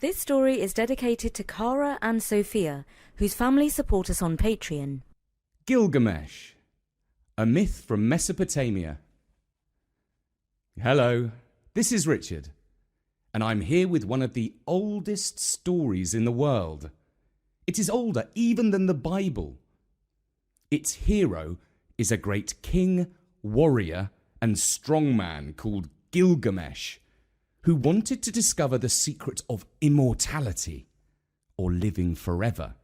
This story is dedicated to Cara and Sophia, whose family support us on Patreon. Gilgamesh, a myth from Mesopotamia. Hello, this is Richard, and I'm here with one of the oldest stories in the world. It is older even than the Bible. Its hero is a great king, warrior, and strongman called Gilgamesh, who wanted to discover the secret of immortality, or living forever.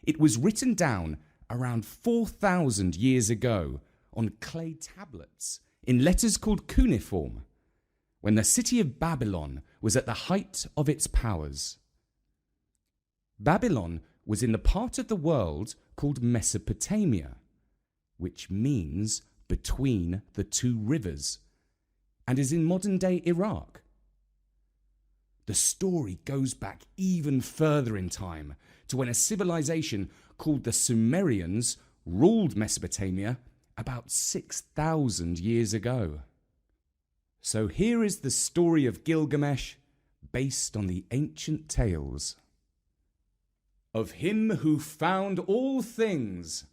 It was written down around 4,000 years ago on clay tablets in letters called cuneiform, when the city of Babylon was at the height of its powers. Babylon was in the part of the world called Mesopotamia, which means between the two rivers, and is in modern-day Iraq. The story goes back even further in time to when a civilization called the Sumerians ruled Mesopotamia about 6,000 years ago. So here is the story of Gilgamesh based on the ancient tales. Of him who found all things,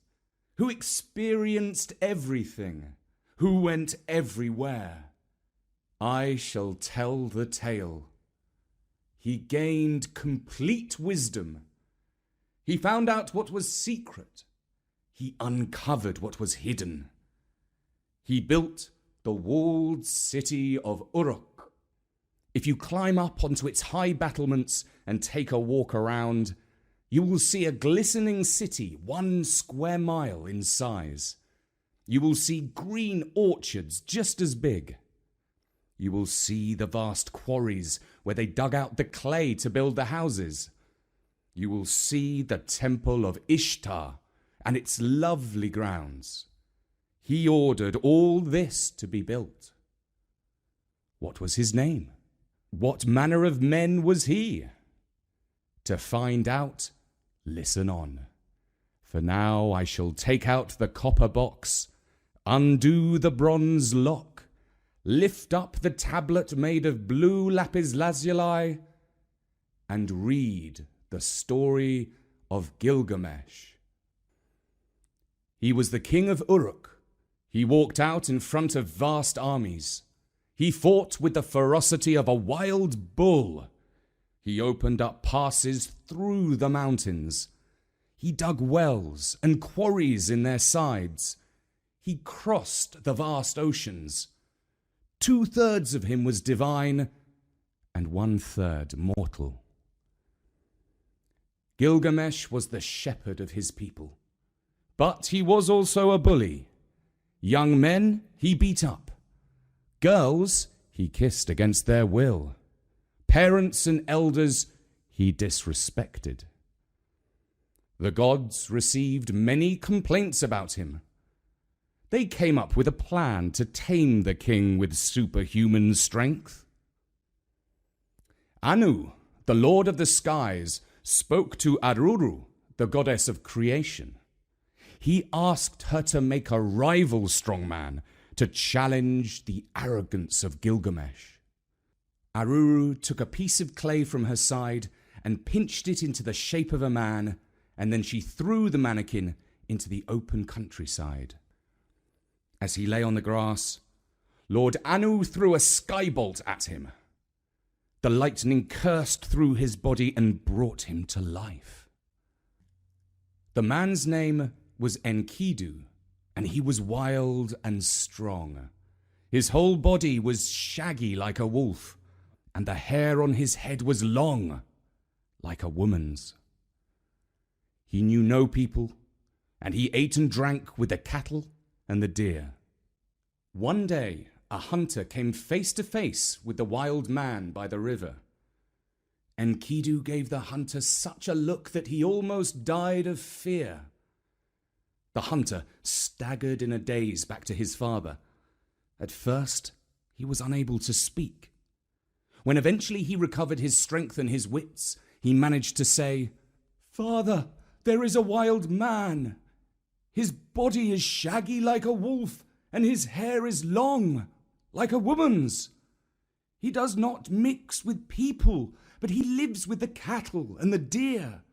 who experienced everything, who went everywhere, I shall tell the tale. He gained complete wisdom. He found out what was secret. He uncovered what was hidden. He built the walled city of Uruk. If you climb up onto its high battlements and take a walk around, you will see a glistening city 1 square mile in size. You will see green orchards just as big. You will see the vast quarries where they dug out the clay to build the houses. You will see the temple of Ishtar and its lovely grounds. He ordered all this to be built. What was his name? What manner of men was he? To find out, listen on. For now I shall take out the copper box, undo the bronze lock, lift up the tablet made of blue lapis lazuli, and read the story of Gilgamesh. He was the king of Uruk. He walked out in front of vast armies. He fought with the ferocity of a wild bull. He opened up passes through the mountains. He dug wells and quarries in their sides. He crossed the vast oceans. 2/3 of him was divine, and 1/3 mortal. Gilgamesh was the shepherd of his people, but he was also a bully. Young men he beat up. Girls he kissed against their will. Parents and elders he disrespected. The gods received many complaints about him. They came up with a plan to tame the king with superhuman strength. Anu, the lord of the skies, spoke to Aruru, the goddess of creation. He asked her to make a rival strongman to challenge the arrogance of Gilgamesh. Aruru took a piece of clay from her side and pinched it into the shape of a man, and then she threw the mannequin into the open countryside. As he lay on the grass, Lord Anu threw a skybolt at him. The lightning cursed through his body and brought him to life. The man's name was Enkidu, and he was wild and strong. His whole body was shaggy like a wolf, and the hair on his head was long, like a woman's. He knew no people, and he ate and drank with the cattle and the deer. One day, a hunter came face to face with the wild man by the river. Enkidu gave the hunter such a look that he almost died of fear. The hunter staggered in a daze back to his father. At first, he was unable to speak. When eventually he recovered his strength and his wits, he managed to say, "Father, there is a wild man. His body is shaggy like a wolf, and his hair is long, like a woman's. He does not mix with people, but he lives with the cattle and the deer.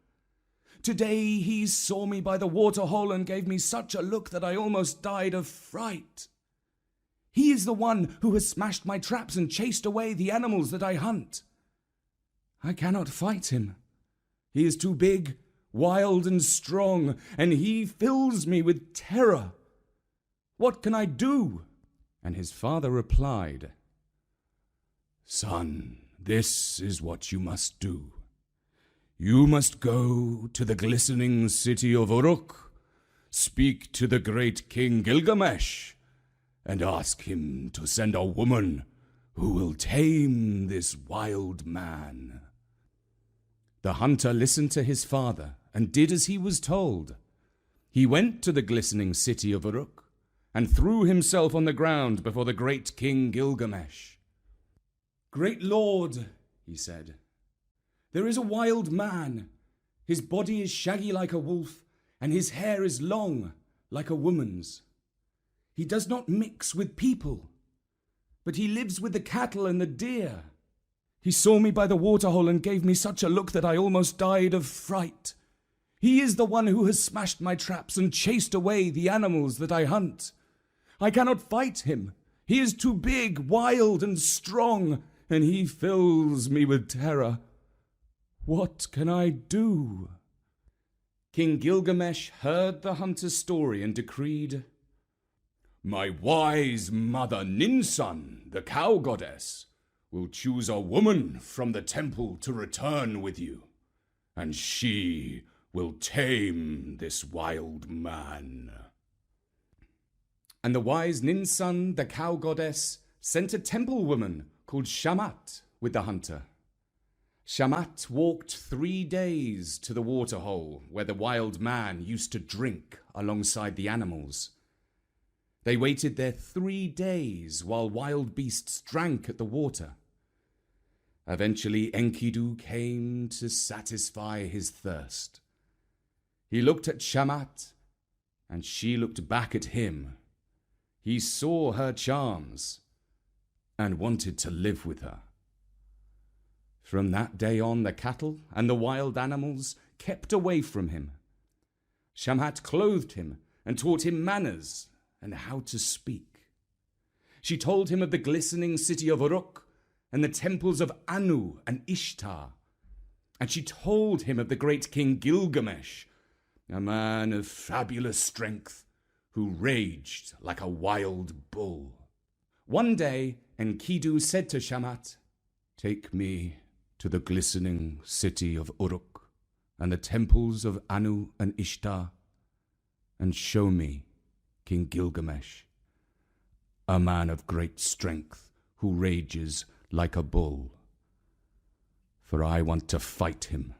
Today he saw me by the waterhole and gave me such a look that I almost died of fright. He is the one who has smashed my traps and chased away the animals that I hunt. I cannot fight him. He is too big, wild and strong, and he fills me with terror. What can I do?" And his father replied, "Son, this is what you must do. You must go to the glistening city of Uruk, speak to the great king Gilgamesh, and ask him to send a woman who will tame this wild man." The hunter listened to his father and did as he was told. He went to the glistening city of Uruk and threw himself on the ground before the great king Gilgamesh. "Great lord," he said, "there is a wild man. His body is shaggy like a wolf, and his hair is long like a woman's. He does not mix with people, but he lives with the cattle and the deer. He saw me by the waterhole and gave me such a look that I almost died of fright. He is the one who has smashed my traps and chased away the animals that I hunt. I cannot fight him. He is too big, wild, and strong, and he fills me with terror. What can I do?" King Gilgamesh heard the hunter's story and decreed, "My wise mother Ninsun, the cow goddess, will choose a woman from the temple to return with you, and she will tame this wild man." And the wise Ninsun, the cow goddess, sent a temple woman called Shamat with the hunter. Shamat walked 3 days to the waterhole where the wild man used to drink alongside the animals. They waited there 3 days while wild beasts drank at the water. Eventually, Enkidu came to satisfy his thirst. He looked at Shamat, and she looked back at him. He saw her charms and wanted to live with her. From that day on, the cattle and the wild animals kept away from him. Shamat clothed him and taught him manners and how to speak. She told him of the glistening city of Uruk and the temples of Anu and Ishtar. And she told him of the great king Gilgamesh, a man of fabulous strength who raged like a wild bull. One day, Enkidu said to Shamat, "Take me to the glistening city of Uruk and the temples of Anu and Ishtar, and show me King Gilgamesh, a man of great strength who rages like a bull. For I want to fight him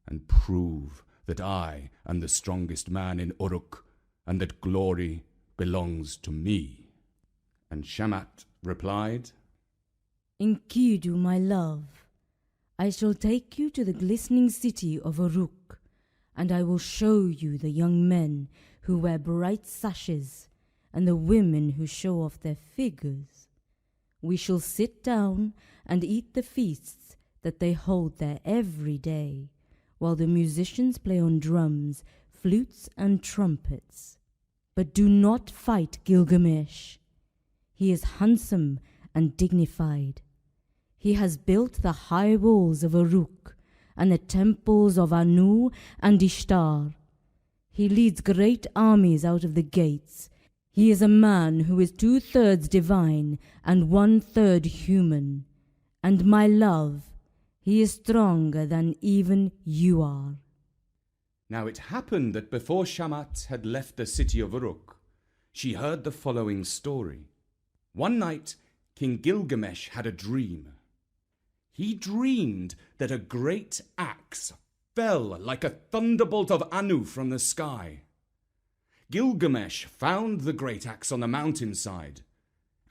and prove that I am the strongest man in Uruk and that glory belongs to me." And Shamat replied, "Enkidu, my love, I shall take you to the glistening city of Uruk, and I will show you the young men who wear bright sashes and the women who show off their figures. We shall sit down and eat the feasts that they hold there every day, while the musicians play on drums, flutes, and trumpets. But do not fight Gilgamesh. He is handsome and dignified. He has built the high walls of Uruk and the temples of Anu and Ishtar. He leads great armies out of the gates. He is a man who is 2/3 divine and 1/3 human. And my love, he is stronger than even you are." Now it happened that before Shamat had left the city of Uruk, she heard the following story. One night, King Gilgamesh had a dream. He dreamed that a great axe fell like a thunderbolt of Anu from the sky. Gilgamesh found the great axe on the mountainside,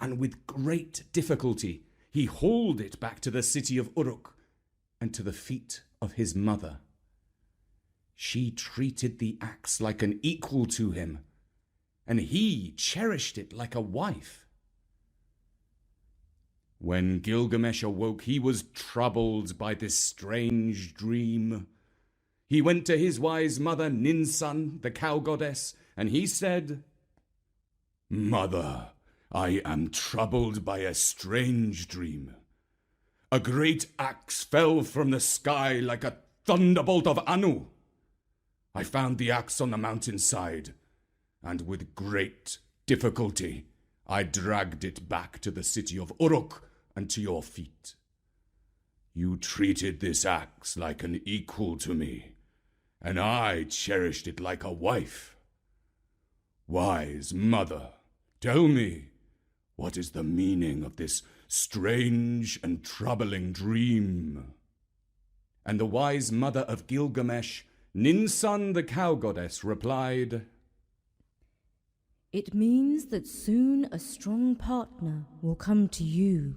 and with great difficulty he hauled it back to the city of Uruk and to the feet of his mother. She treated the axe like an equal to him, and he cherished it like a wife. When Gilgamesh awoke, he was troubled by this strange dream. He went to his wise mother, Ninsun, the cow goddess, and he said, "Mother, I am troubled by a strange dream. A great axe fell from the sky like a thunderbolt of Anu. I found the axe on the mountainside, and with great difficulty I dragged it back to the city of Uruk and to your feet. You treated this axe like an equal to me, and I cherished it like a wife. Wise mother, tell me, what is the meaning of this strange and troubling dream?" And the wise mother of Gilgamesh, Ninsun the cow goddess, replied, "It means that soon a strong partner will come to you.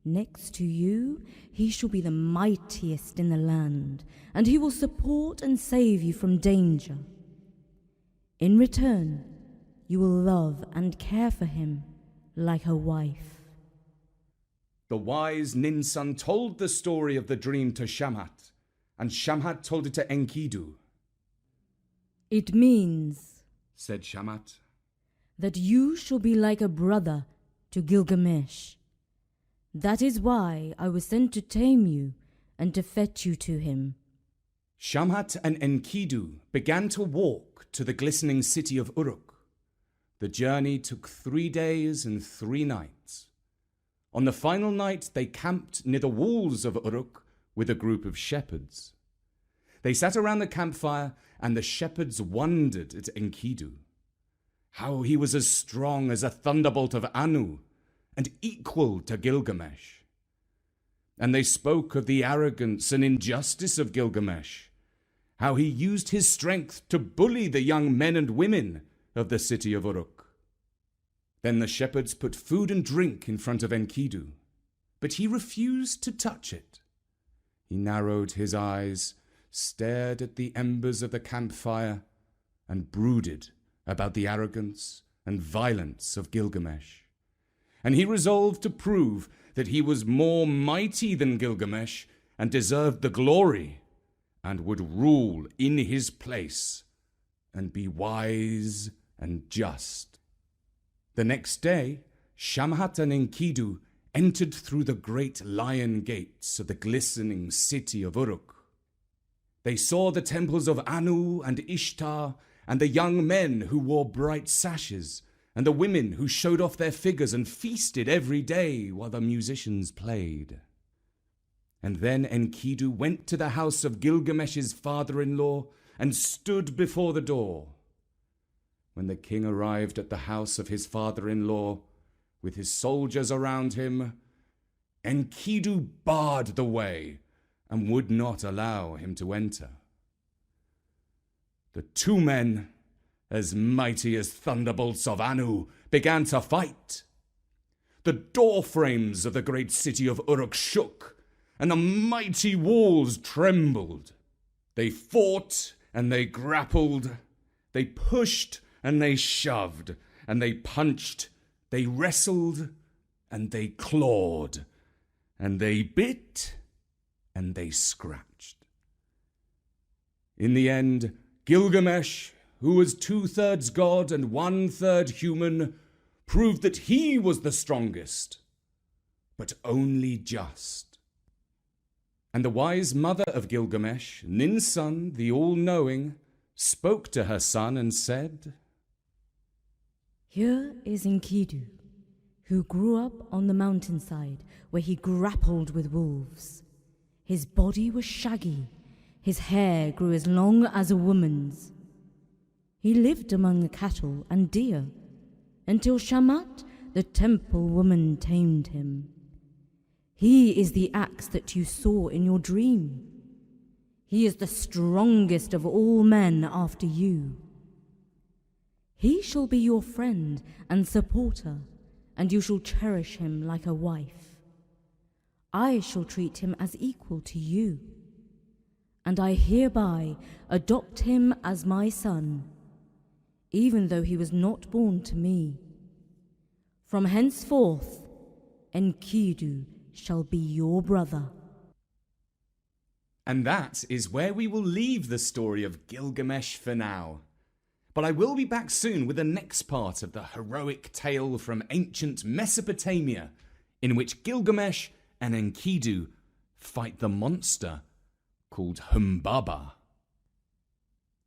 Next to you, he shall be the mightiest in the land, and he will support and save you from danger. In return, you will love and care for him like a wife." The wise Ninsun told the story of the dream to Shamhat, and Shamhat told it to Enkidu. "It means," said Shamhat, "that you shall be like a brother to Gilgamesh. That is why I was sent to tame you and to fetch you to him." Shamhat and Enkidu began to walk to the glistening city of Uruk. The journey took 3 days and 3 nights. On the final night, they camped near the walls of Uruk with a group of shepherds. They sat around the campfire, and the shepherds wondered at Enkidu, how he was as strong as a thunderbolt of Anu and equal to Gilgamesh. And they spoke of the arrogance and injustice of Gilgamesh, how he used his strength to bully the young men and women of the city of Uruk. Then the shepherds put food and drink in front of Enkidu, but he refused to touch it. He narrowed his eyes, stared at the embers of the campfire, and brooded about the arrogance and violence of Gilgamesh. And he resolved to prove that he was more mighty than Gilgamesh and deserved the glory, and would rule in his place and be wise and just. The next day, Shamhat and Enkidu entered through the great lion gates of the glistening city of Uruk. They saw the temples of Anu and Ishtar, and the young men who wore bright sashes, and the women who showed off their figures and feasted every day while the musicians played. And then Enkidu went to the house of Gilgamesh's father-in-law and stood before the door. When the king arrived at the house of his father-in-law, with his soldiers around him, Enkidu barred the way and would not allow him to enter. The 2 men, as mighty as thunderbolts of Anu, began to fight. The door frames of the great city of Uruk shook, and the mighty walls trembled. They fought and they grappled, they pushed and they shoved, and they punched, they wrestled and they clawed, and they bit and they scratched. In the end, Gilgamesh, who was 2/3 god and 1/3 human, proved that he was the strongest, but only just. And the wise mother of Gilgamesh, Ninsun, the all-knowing, spoke to her son and said, "Here is Enkidu, who grew up on the mountainside where he grappled with wolves. His body was shaggy, his hair grew as long as a woman's. He lived among the cattle and deer until Shamat, the temple woman, tamed him. He is the axe that you saw in your dream. He is the strongest of all men after you. He shall be your friend and supporter, and you shall cherish him like a wife. I shall treat him as equal to you, and I hereby adopt him as my son, even though he was not born to me. From henceforth, Enkidu shall be your brother. And that is where we will leave the story of Gilgamesh for now. But I will be back soon with the next part of the heroic tale from ancient Mesopotamia, in which Gilgamesh and Enkidu fight the monster called Humbaba.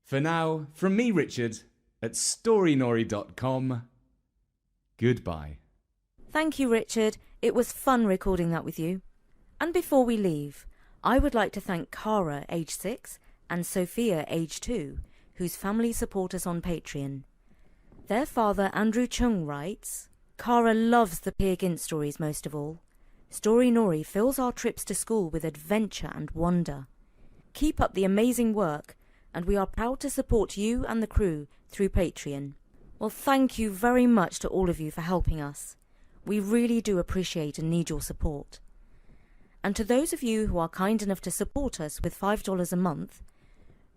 For now, from me, Richard, at storynori.com, goodbye. Thank you, Richard. It was fun recording that with you. And before we leave, I would like to thank Cara, age 6, and Sophia, age 2, whose family support us on Patreon. Their father, Andrew Chung, writes, Cara loves the Peer Gynt stories most of all. Story Nori fills our trips to school with adventure and wonder. Keep up the amazing work, and we are proud to support you and the crew through Patreon. Well, thank you very much to all of you for helping us. We really do appreciate and need your support. And to those of you who are kind enough to support us with $5 a month,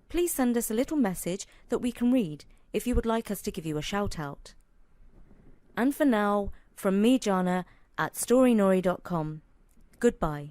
please send us a little message that we can read if you would like us to give you a shout out. And for now, from me, Jana, at storynori.com, goodbye.